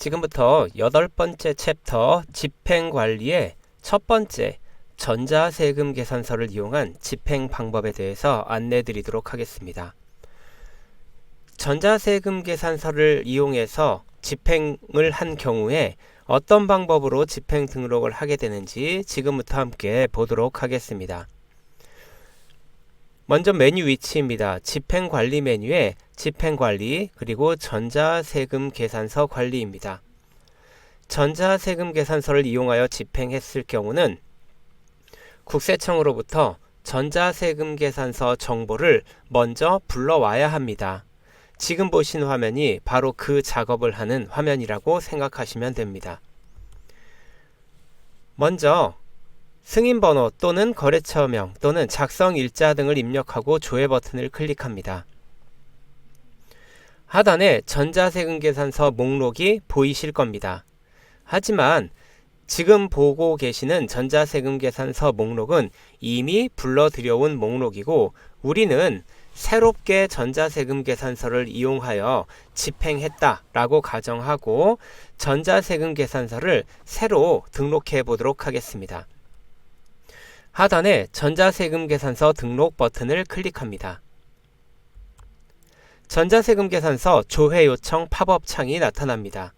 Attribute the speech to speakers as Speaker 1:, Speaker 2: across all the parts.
Speaker 1: 지금부터 8번째 챕터 집행관리의 첫 번째 전자세금 계산서를 이용한 집행 방법에 대해서 안내 드리도록 하겠습니다. 전자세금 계산서를 이용해서 집행을 한 경우에 어떤 방법으로 집행 등록을 하게 되는지 지금부터 함께 보도록 하겠습니다. 먼저 메뉴 위치입니다. 집행관리 메뉴에 집행관리 그리고 전자세금 계산서 관리입니다. 전자세금 계산서를 이용하여 집행했을 경우는 국세청으로부터 전자세금 계산서 정보를 먼저 불러와야 합니다. 지금 보신 화면이 바로 그 작업을 하는 화면이라고 생각하시면 됩니다. 먼저 승인번호 또는 거래처명 또는 작성일자 등을 입력하고 조회 버튼을 클릭합니다. 하단에 전자세금 계산서 목록이 보이실 겁니다. 하지만 지금 보고 계시는 전자세금 계산서 목록은 이미 불러들여온 목록이고 우리는 새롭게 전자세금 계산서를 이용하여 집행했다라고 가정하고 전자세금 계산서를 새로 등록해 보도록 하겠습니다. 하단에 전자세금 계산서 등록 버튼을 클릭합니다. 전자세금 계산서 조회 요청 팝업 창이 나타납니다.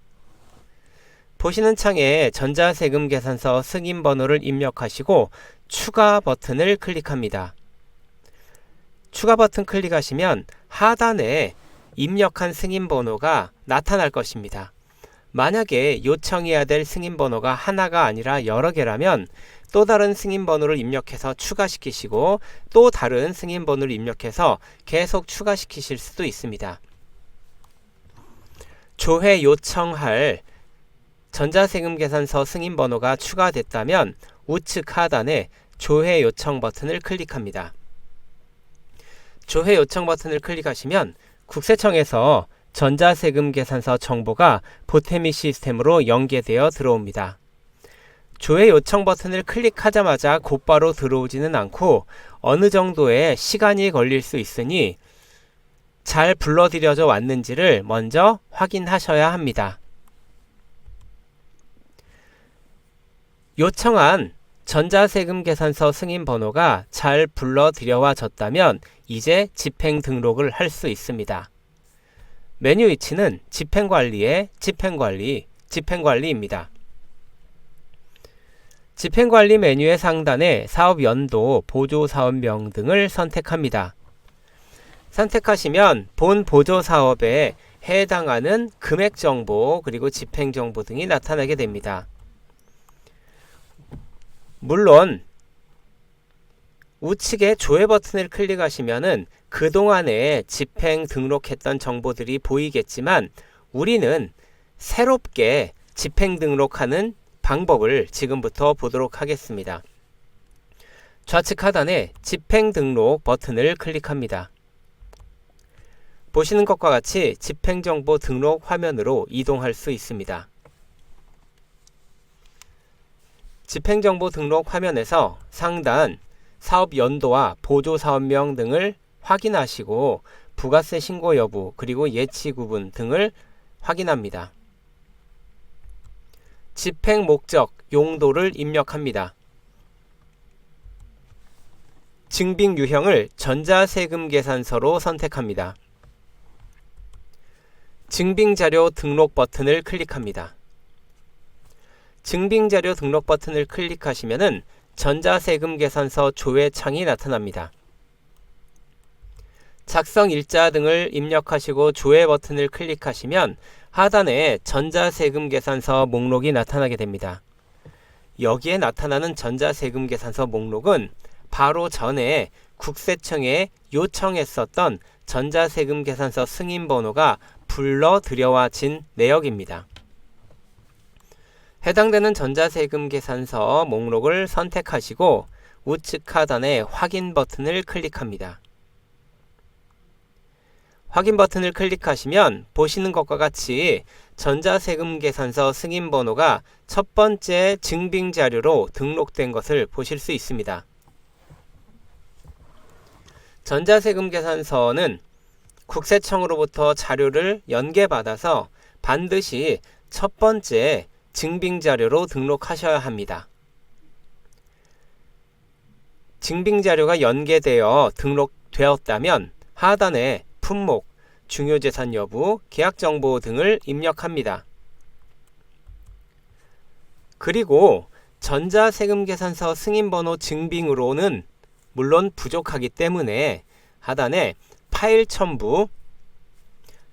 Speaker 1: 보시는 창에 전자세금 계산서 승인 번호를 입력하시고 추가 버튼을 클릭합니다. 추가 버튼 클릭하시면 하단에 입력한 승인 번호가 나타날 것입니다. 만약에 요청해야 될 승인 번호가 하나가 아니라 여러 개라면 또 다른 승인 번호를 입력해서 추가시키시고 또 다른 승인 번호를 입력해서 계속 추가시키실 수도 있습니다. 조회 요청할 전자세금 계산서 승인 번호가 추가됐다면 우측 하단에 조회 요청 버튼을 클릭합니다. 조회 요청 버튼을 클릭하시면 국세청에서 전자세금 계산서 정보가 보태미 시스템으로 연계되어 들어옵니다. 조회 요청 버튼을 클릭하자마자 곧바로 들어오지는 않고 어느 정도의 시간이 걸릴 수 있으니 잘 불러들여져 왔는지를 먼저 확인하셔야 합니다. 요청한 전자세금 계산서 승인 번호가 잘 불러들여와졌다면 이제 집행 등록을 할 수 있습니다. 메뉴 위치는 집행관리의 집행관리입니다. 집행관리 메뉴의 상단에 사업연도, 보조사업명 등을 선택합니다. 선택하시면 본 보조사업에 해당하는 금액정보 그리고 집행정보 등이 나타나게 됩니다. 물론 우측에 조회 버튼을 클릭하시면은 그동안에 집행 등록했던 정보들이 보이겠지만 우리는 새롭게 집행 등록하는 방법을 지금부터 보도록 하겠습니다. 좌측 하단에 집행 등록 버튼을 클릭합니다. 보시는 것과 같이 집행정보 등록 화면으로 이동할 수 있습니다. 집행정보 등록 화면에서 상단 사업 연도와 보조사업명 등을 확인하시고 부가세 신고 여부 그리고 예치 구분 등을 확인합니다. 집행 목적, 용도를 입력합니다. 증빙 유형을 전자세금 계산서로 선택합니다. 증빙자료 등록 버튼을 클릭합니다. 증빙자료 등록 버튼을 클릭하시면은 전자세금 계산서 조회 창이 나타납니다. 작성 일자 등을 입력하시고 조회 버튼을 클릭하시면 하단에 전자세금 계산서 목록이 나타나게 됩니다. 여기에 나타나는 전자세금 계산서 목록은 바로 전에 국세청에 요청했었던 전자세금 계산서 승인 번호가 불러들여와진 내역입니다. 해당되는 전자세금 계산서 목록을 선택하시고 우측 하단에 확인 버튼을 클릭합니다. 확인 버튼을 클릭하시면 보시는 것과 같이 전자세금 계산서 승인 번호가 첫 번째 증빙 자료로 등록된 것을 보실 수 있습니다. 전자세금 계산서는 국세청으로부터 자료를 연계받아서 반드시 첫 번째, 증빙자료로 등록하셔야 합니다. 증빙자료가 연계되어 등록되었다면 하단에 품목, 중요재산 여부, 계약정보 등을 입력합니다. 그리고 전자세금계산서 승인번호 증빙으로는 물론 부족하기 때문에 하단에 파일 첨부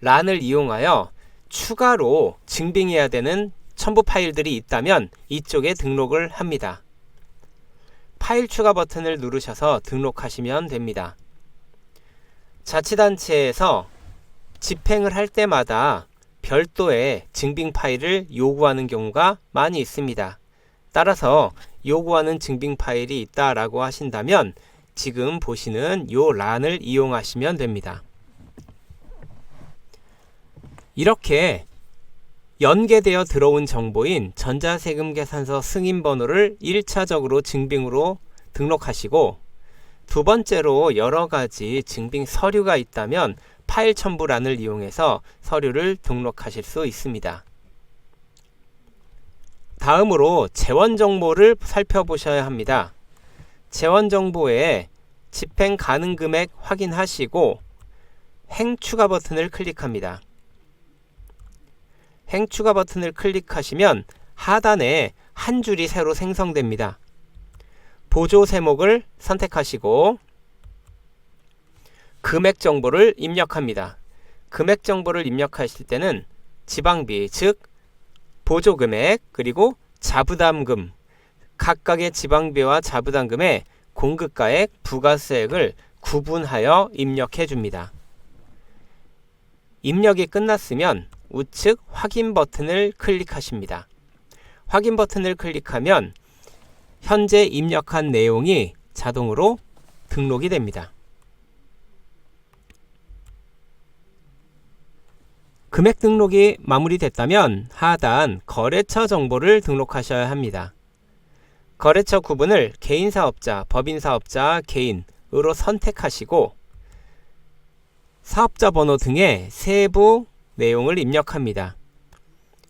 Speaker 1: 란을 이용하여 추가로 증빙해야 되는 첨부 파일들이 있다면 이쪽에 등록을 합니다. 파일 추가 버튼을 누르셔서 등록하시면 됩니다. 자치단체에서 집행을 할 때마다 별도의 증빙 파일을 요구하는 경우가 많이 있습니다. 따라서 요구하는 증빙 파일이 있다라고 하신다면 지금 보시는 요 란을 이용하시면 됩니다. 이렇게 연계되어 들어온 정보인 전자세금계산서 승인번호를 1차적으로 증빙으로 등록하시고 두 번째로 여러 가지 증빙 서류가 있다면 파일 첨부란을 이용해서 서류를 등록하실 수 있습니다. 다음으로 재원 정보를 살펴보셔야 합니다. 재원 정보에 집행 가능 금액 확인하시고 행 추가 버튼을 클릭합니다. 행 추가 버튼을 클릭하시면 하단에 한 줄이 새로 생성됩니다. 보조 세목을 선택하시고 금액 정보를 입력합니다. 금액 정보를 입력하실 때는 지방비, 즉 보조금액 그리고 자부담금, 각각의 지방비와 자부담금의 공급가액, 부가세액을 구분하여 입력해 줍니다. 입력이 끝났으면 우측 확인 버튼을 클릭하십니다. 확인 버튼을 클릭하면 현재 입력한 내용이 자동으로 등록이 됩니다. 금액 등록이 마무리됐다면 하단 거래처 정보를 등록하셔야 합니다. 거래처 구분을 개인사업자, 법인사업자, 개인으로 선택하시고 사업자 번호 등의 세부 내용을 입력합니다.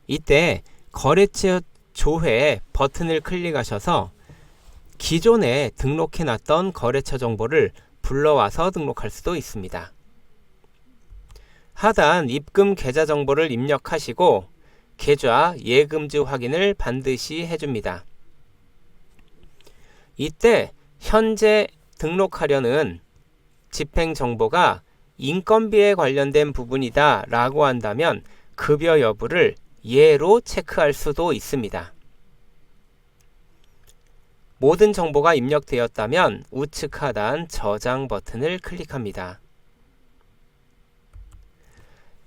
Speaker 1: 이때 거래처 조회 버튼을 클릭하셔서 기존에 등록해놨던 거래처 정보를 불러와서 등록할 수도 있습니다. 하단 입금 계좌 정보를 입력하시고 계좌 예금주 확인을 반드시 해줍니다. 이때 현재 등록하려는 집행 정보가 인건비에 관련된 부분이다 라고 한다면 급여 여부를 예로 체크할 수도 있습니다. 모든 정보가 입력되었다면 우측 하단 저장 버튼을 클릭합니다.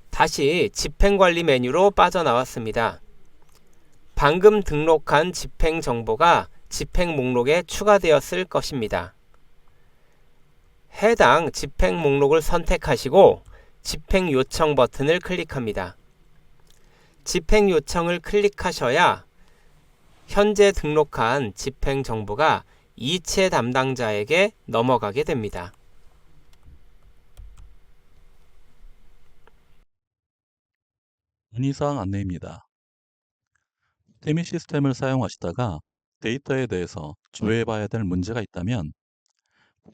Speaker 1: 다시 집행관리 메뉴로 빠져나왔습니다. 방금 등록한 집행 정보가 집행 목록에 추가되었을 것입니다. 해당 집행 목록을 선택하시고 집행 요청 버튼을 클릭합니다. 집행 요청을 클릭하셔야 현재 등록한 집행 정보가 이체 담당자에게 넘어가게 됩니다.
Speaker 2: 문의사항 안내입니다. 태미 시스템을 사용하시다가 데이터에 대해서 조회해봐야 될 문제가 있다면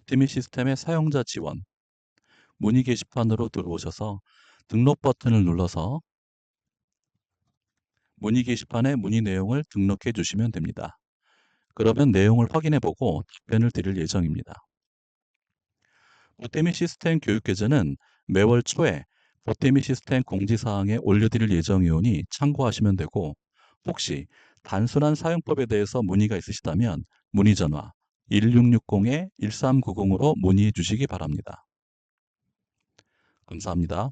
Speaker 2: 태미 시스템의 사용자 지원, 문의 게시판으로 들어오셔서 등록 버튼을 눌러서 문의 게시판에 문의 내용을 등록해 주시면 됩니다. 그러면 내용을 확인해보고 답변을 드릴 예정입니다. 보태미 시스템 교육계좌는 매월 초에 보태미 시스템 공지사항에 올려드릴 예정이오니 참고하시면 되고 혹시 단순한 사용법에 대해서 문의가 있으시다면 문의전화 1660-1390으로 문의해 주시기 바랍니다. 감사합니다.